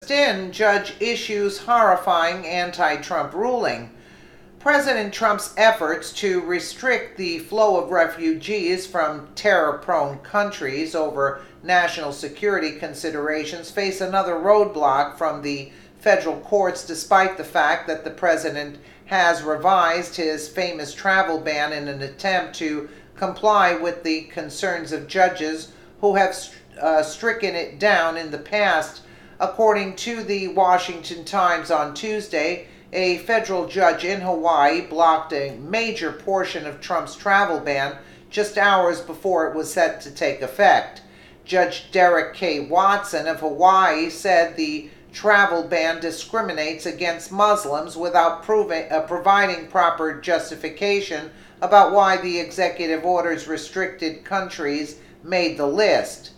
Judge issues horrifying anti-Trump ruling. President Trump's efforts to restrict the flow of refugees from terror-prone countries over national security considerations face another roadblock from the federal courts, despite the fact that the president has revised his famous travel ban in an attempt to comply with the concerns of judges who have stricken it down in the past. According to the Washington Times on Tuesday, a federal judge in Hawaii blocked a major portion of Trump's travel ban just hours before it was set to take effect. Judge Derek K. Watson of Hawaii said the travel ban discriminates against Muslims without providing proper justification about why the executive orders restricted countries made the list.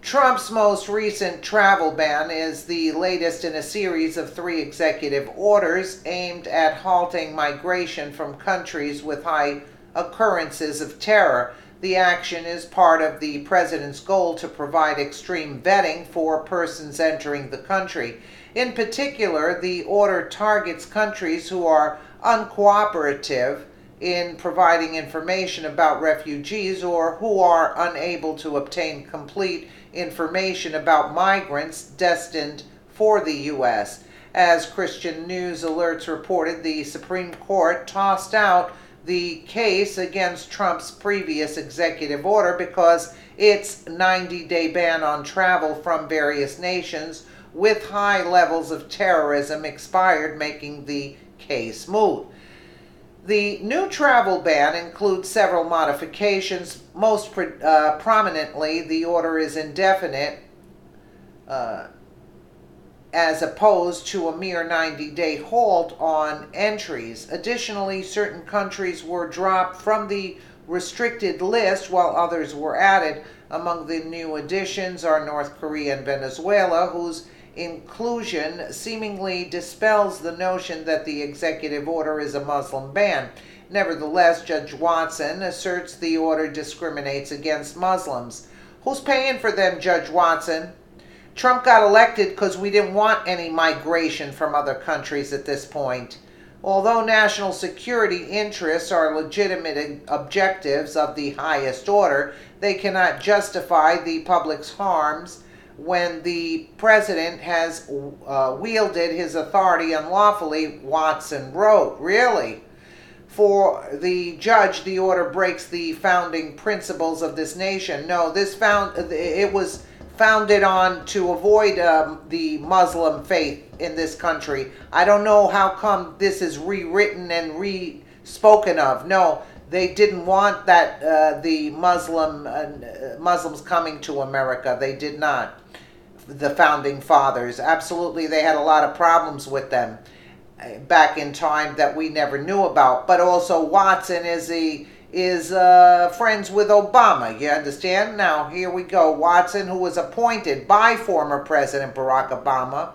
Trump's most recent travel ban is the latest in a series of 3 executive orders aimed at halting migration from countries with high occurrences of terror. The action is part of the president's goal to provide extreme vetting for persons entering the country. In particular, the order targets countries who are uncooperative in providing information about refugees or who are unable to obtain complete information about migrants destined for the U.S. As Christian News Alerts reported, the Supreme Court tossed out the case against Trump's previous executive order because its 90-day ban on travel from various nations with high levels of terrorism expired, making the case moot. The new travel ban includes several modifications. Most prominently, the order is indefinite as opposed to a mere 90-day halt on entries. Additionally, certain countries were dropped from the restricted list while others were added. Among the new additions are North Korea and Venezuela, whose inclusion seemingly dispels the notion that the executive order is a Muslim ban. Nevertheless, Judge Watson asserts the order discriminates against Muslims. Who's paying for them, Judge Watson? Trump got elected because we didn't want any migration from other countries at this point. Although national security interests are legitimate objectives of the highest order, they cannot justify the public's harms when the president has wielded his authority unlawfully, Watson wrote. Really? For the judge, the order breaks the founding principles of this nation. No, it was founded on to avoid the Muslim faith in this country. I don't know how come this is rewritten and re-spoken of. No, they didn't want that the Muslims coming to America. They did not. The founding fathers, absolutely, they had a lot of problems with them back in time that we never knew about. But also, Watson is friends with Obama. You understand? Now here we go. Watson, who was appointed by former President Barack Obama,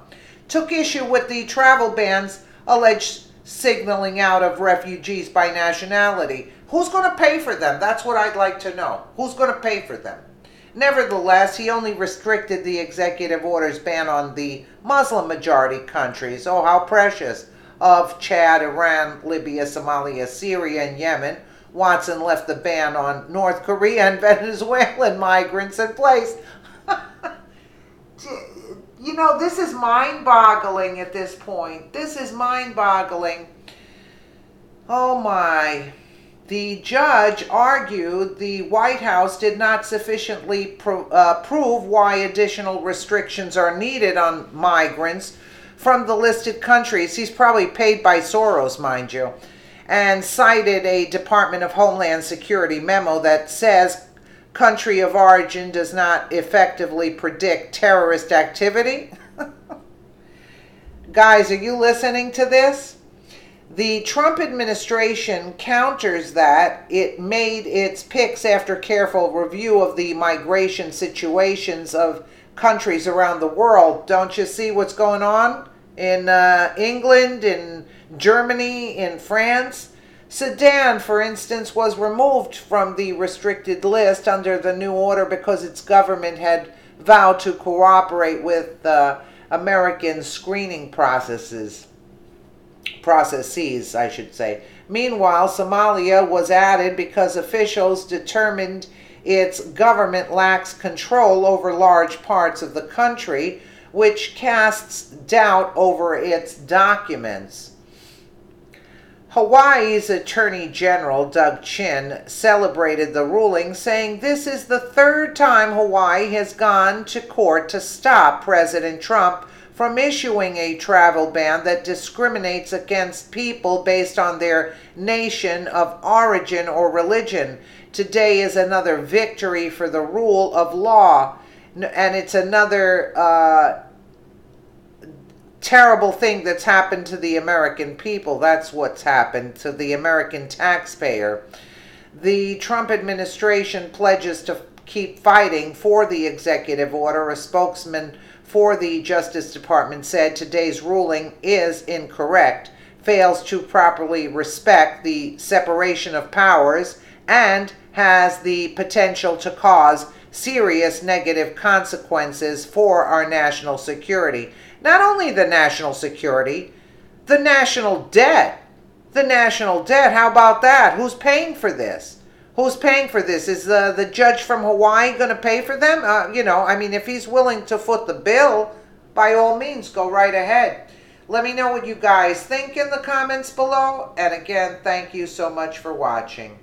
took issue with the travel ban's alleged signaling out of refugees by nationality. Who's going to pay for them? That's what I'd like to know. Who's going to pay for them? Nevertheless, he only restricted the executive order's ban on the Muslim-majority countries, oh how precious, of Chad, Iran, Libya, Somalia, Syria, and Yemen. Watson left the ban on North Korea and Venezuelan migrants in place. You know, this is mind-boggling at this point. This is mind-boggling. Oh my. The judge argued the White House did not sufficiently prove why additional restrictions are needed on migrants from the listed countries. He's probably paid by Soros, mind you, and cited a Department of Homeland Security memo that says country of origin does not effectively predict terrorist activity. Guys, are you listening to this? The Trump administration counters that it made its picks after careful review of the migration situations of countries around the world. Don't you see what's going on in England, in Germany, in France? Sudan, for instance, was removed from the restricted list under the new order because its government had vowed to cooperate with American screening processes, I should say. Meanwhile, Somalia was added because officials determined its government lacks control over large parts of the country, which casts doubt over its documents. Hawaii's Attorney General, Doug Chin, celebrated the ruling, saying this is the third time Hawaii has gone to court to stop President Trump from issuing a travel ban that discriminates against people based on their nation of origin or religion. Today is another victory for the rule of law, and it's another terrible thing that's happened to the American people. That's what's happened to the American taxpayer. The Trump administration pledges to keep fighting for the executive order. A spokesman for the Justice Department said today's ruling is incorrect, fails to properly respect the separation of powers, and has the potential to cause serious negative consequences for our national security. Not only the national security, the national debt. The national debt, how about that? Who's paying for this? Who's paying for this? Is the judge from Hawaii going to pay for them? If he's willing to foot the bill, by all means, go right ahead. Let me know what you guys think in the comments below. And again, thank you so much for watching.